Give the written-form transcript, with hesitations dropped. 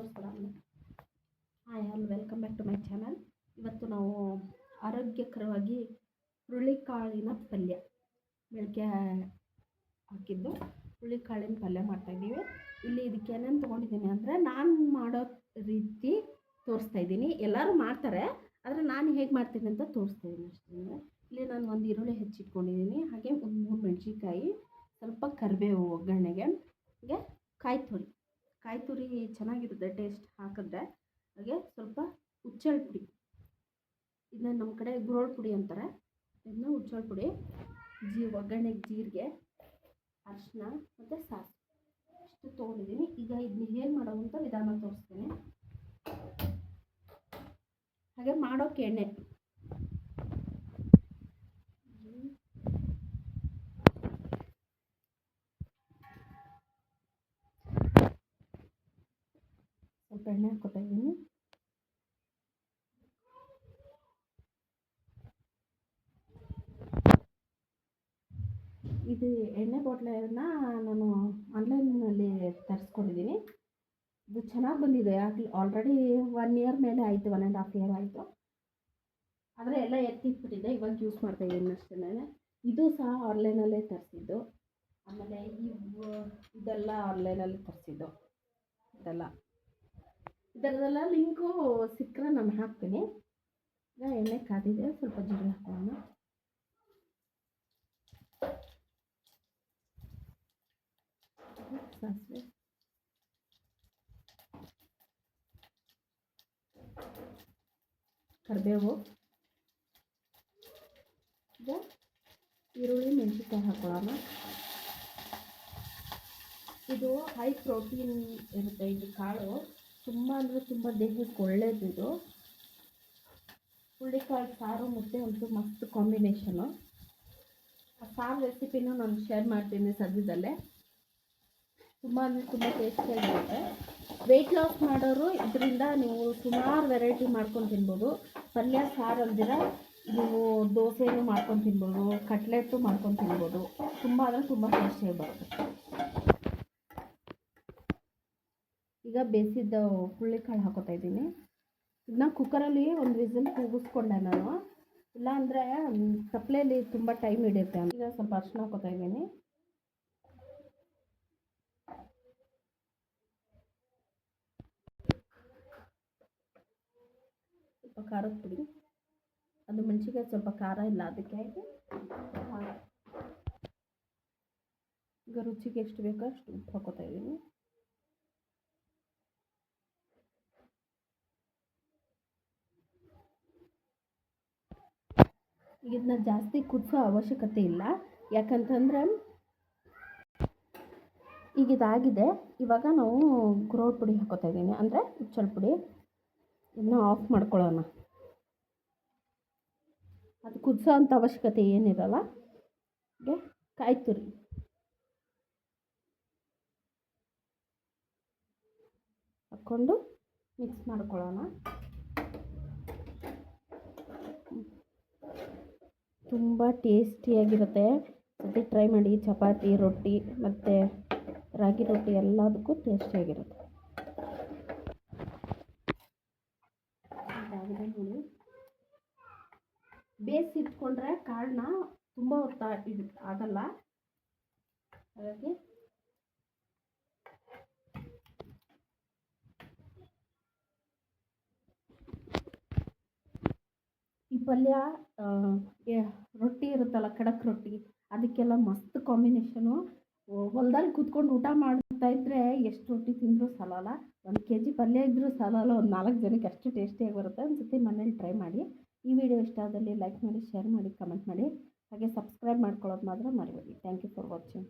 ತೋರಿಸ್ಬಿಡ. Hi all, welcome back to my channel. ಇವತ್ತು ನಾವು ಆರೋಗ್ಯಕರವಾಗಿ ಹುರುಳಿಕಾಳಿನ ಪಲ್ಯ, ಬೆಳಗ್ಗೆ ಹಾಕಿದ್ದು ಹುರುಳಿಕಾಳಿನ ಪಲ್ಯ ಮಾಡ್ತಾಯಿದ್ದೀವಿ. ಇಲ್ಲಿ ಇದಕ್ಕೆ ಏನೇನು ತೊಗೊಂಡಿದ್ದೀನಿ ಅಂದರೆ, ನಾನು ಮಾಡೋ ರೀತಿ ತೋರಿಸ್ತಾಯಿದ್ದೀನಿ. ಎಲ್ಲರೂ ಮಾಡ್ತಾರೆ, ಆದರೆ ನಾನು ಹೇಗೆ ಮಾಡ್ತೀನಿ ಅಂತ ತೋರಿಸ್ತಾಯಿದ್ದೀನಿ ಅಷ್ಟೇ. ಇಲ್ಲಿ ನಾನು ಒಂದು ಈರುಳ್ಳಿ ಹೆಚ್ಚಿಟ್ಕೊಂಡಿದ್ದೀನಿ, ಹಾಗೆ ಒಂದು 3 ಮೆಣಸಿನ್ಕಾಯಿ, ಸ್ವಲ್ಪ ಕರಿಬೇವು ಒಗ್ಗರಣೆಗೆ, ಹಾಗೆ ಕಾಯಿ ತುರಿ ಚೆನ್ನಾಗಿರುತ್ತೆ ಟೇಸ್ಟ್ ಹಾಕಿದ್ರೆ. ಹಾಗೆ ಸ್ವಲ್ಪ ಹುಚ್ಚಳ ಪುಡಿ, ಇದನ್ನ ನಮ್ಮ ಕಡೆ ಗುರೋಳ್ ಪುಡಿ ಅಂತಾರೆ, ಇದನ್ನ ಹುಚ್ಚಳ ಪುಡಿ, ಒಗ್ಗರಣೆಗೆ ಜೀರಿಗೆ, ಅರಿಶಿನ ಮತ್ತು ಸಾಸು ಇಷ್ಟು ತೊಗೊಂಡಿದ್ದೀನಿ. ಈಗ ಇದನ್ನ ಹೇಗೆ ಮಾಡೋದು ಅಂತ ವಿಧಾನ ತೋರಿಸ್ತೀನಿ. ಹಾಗೆ ಮಾಡೋಕ್ಕೆ ಎಣ್ಣೆ, ಸ್ವಲ್ಪ ಎಣ್ಣೆ ಹಾಕ್ಕೊತಾ ಇದ್ದೀನಿ. ಇದು ಎಣ್ಣೆ ಬಾಟ್ಲನ್ನ ನಾನು ಆನ್ಲೈನಲ್ಲಿ ತರಿಸ್ಕೊಂಡಿದ್ದೀನಿ. ಇದು ಚೆನ್ನಾಗಿ ಬಂದಿದೆ. ಆಲ್ರೆಡಿ 1 ಇಯರ್ ಮೇಲೆ ಆಯಿತು, 1.5 ಇಯರ್ ಆಯಿತು. ಆದರೆ ಎಲ್ಲ ಎತ್ತಿಟ್ಬಿಟ್ಟಿದೆ, ಇವಾಗ ಯೂಸ್ ಮಾಡ್ತಾಯಿದ್ದೀನಿ ಅಷ್ಟೇ. ಇದು ಸಹ ಆನ್ಲೈನಲ್ಲೇ ತರಿಸಿದ್ದು. ಆಮೇಲೆ ಇದೆಲ್ಲ ಆನ್ಲೈನಲ್ಲಿ ತರಿಸಿದ್ದು. ಇದರದೆಲ್ಲ ಲಿಂಕು ಸಿಕ್ಕರೆ ನಾನು ಹಾಕ್ತೀನಿ. ಈಗ ಎಣ್ಣೆ ಕಾದಿದೆ, ಸ್ವಲ್ಪ ಜೀರಿಗೆ ಹಾಕೋಣ. ಸಾಸಿವೆ, ಕರಿಬೇವು, ಈಗ ಈರುಳ್ಳಿ ಮೆಣಸಿನ್ಕಾಯಿ ಹಾಕೊಳ್ಳೋಣ. ಇದು ಹೈ ಪ್ರೋಟೀನ್ ಇರುತ್ತೆ. ಇದು ಕಾಳು ತುಂಬ ಅಂದರೆ ತುಂಬ ದೇಹಕ್ಕೆ ಒಳ್ಳೆಯದು. ಇದು ಹುರುಳಿಕಾಳು ಸಾರು ಮುದ್ದೆ ಅಂತೂ ಮಸ್ತ್ ಕಾಂಬಿನೇಷನು. ಆ ಸಾರು ರೆಸಿಪಿನೂ ನಾನು ಶೇರ್ ಮಾಡ್ತೀನಿ ಸದ್ಯದಲ್ಲೇ. ತುಂಬ ಅಂದರೆ ತುಂಬ ಟೇಸ್ಟಿಯಾಗಿರುತ್ತೆ. ವೆಯ್ಟ್ ಲಾಸ್ ಮಾಡೋರು ಇದರಿಂದ ನೀವು ಸುಮಾರು ವೆರೈಟಿ ಮಾಡ್ಕೊಂಡು ತಿನ್ಬೋದು. ಪಲ್ಯ ಸಾರು ಅಲ್ದಿರ ನೀವು ದೋಸೆನೂ ಮಾಡ್ಕೊಂಡು ತಿನ್ಬೋದು, ಕಟ್ಲೆಟು ಮಾಡ್ಕೊಂಡು ತಿನ್ಬೋದು. ತುಂಬ ಅಂದರೆ ತುಂಬ ಟೇಸ್ಟಿಯಾಗಿ ಬರುತ್ತೆ. ಈಗ ಬೇಯಿಸಿದ್ದ ಹುರುಳಿಕಾಳು ಹಾಕೋತಾ ಇದ್ದೀನಿ. ಇದನ್ನ ಕುಕ್ಕರಲ್ಲಿ ಒಂದು ವಿಸಿಲ್ ಕೂಗಿಸ್ಕೊಂಡೆ ನಾನು, ಇಲ್ಲಾಂದರೆ ತಪ್ಪಲೆಯಲ್ಲಿ ತುಂಬ ಟೈಮ್ ಹಿಡಿಯುತ್ತೆ. ಈಗ ಸ್ವಲ್ಪ ಅರಿಶಿನ ಹಾಕೋತಾ ಇದ್ದೀನಿ, ಸ್ವಲ್ಪ ಖಾರದ ಪುಡಿ, ಅದು ಮೆಣಸಿನ್ಕಾಯಿ ಸ್ವಲ್ಪ ಖಾರ ಇಲ್ಲ ಅದಕ್ಕೆ. ಈಗ ರುಚಿಗೆ ಎಷ್ಟು ಬೇಕೋ ಅಷ್ಟು ಉಪ್ಪು ಹಾಕೋತಾ ಇದ್ದೀನಿ. ಇದನ್ನ ಜಾಸ್ತಿ ಕುದಿಸೋ ಅವಶ್ಯಕತೆ ಇಲ್ಲ, ಯಾಕಂತಂದರೆ ಈಗ ಇದಾಗಿದೆ. ಇವಾಗ ನಾವು ಗುರೋಳ್ ಪುಡಿ ಹಾಕೋತಾ ಇದ್ದೀನಿ, ಅಂದರೆ ಹುಚ್ಚಳ ಪುಡಿ. ಇದನ್ನ ಆಫ್ ಮಾಡ್ಕೊಳ್ಳೋಣ. ಅದು ಕುದಿಸೋ ಅಂಥ ಅವಶ್ಯಕತೆ ಏನಿರಲ್ಲ. ಹಾಗೆ ಕಾಯಿ ತುರಿ, ಹಾಕ್ಕೊಂಡು ಮಿಕ್ಸ್ ಮಾಡ್ಕೊಳ್ಳೋಣ. ತುಂಬ ಟೇಸ್ಟಿಯಾಗಿರುತ್ತೆ. ಜೊತೆ ಟ್ರೈ ಮಾಡಿ. ಚಪಾತಿ, ರೊಟ್ಟಿ ಮತ್ತು ರಾಗಿ ರೊಟ್ಟಿ ಎಲ್ಲದಕ್ಕೂ ಟೇಸ್ಟಿಯಾಗಿರುತ್ತೆ. ಇದಾಗಿದೆ ನೋಡಿ. ಬೇಯಿಸಿಟ್ಕೊಂಡ್ರೆ ಕಾಳನ್ನ ತುಂಬ ಹೊತ್ತು ಆಗಲ್ಲ. ಹಾಗಾಗಿ ಈ ಪಲ್ಯ ರೊಟ್ಟಿ ಇರುತ್ತಲ್ಲ, ಖಡಕ್ ರೊಟ್ಟಿ, ಅದಕ್ಕೆಲ್ಲ ಮಸ್ತ್ ಕಾಂಬಿನೇಷನು. ಹೊಲ್ದಲ್ಲಿ ಕೂತ್ಕೊಂಡು ಊಟ ಮಾಡ್ತಾ ಇದ್ದರೆ ಎಷ್ಟು ರೊಟ್ಟಿ ತಿಂದರೂ ಸಾಲಲ್ಲ. 1 kg ಪಲ್ಯ ಇದ್ದರೂ ಸಾಲಲ್ಲ. ಒಂದು 4 ಜನಕ್ಕೆ ಅಷ್ಟು ಟೇಸ್ಟಿಯಾಗಿ ಬರುತ್ತೆ. ಒಂದು ಸತಿ ಮನೇಲಿ ಟ್ರೈ ಮಾಡಿ. ಈ ವಿಡಿಯೋ ಇಷ್ಟ ಆದಲ್ಲಿ ಲೈಕ್ ಮಾಡಿ, ಶೇರ್ ಮಾಡಿ, ಕಮೆಂಟ್ ಮಾಡಿ. ಹಾಗೆ ಸಬ್ಸ್ಕ್ರೈಬ್ ಮಾಡ್ಕೊಳ್ಳೋದು ಮಾತ್ರ ಮರಿಬೇಡಿ. Thank you for watching.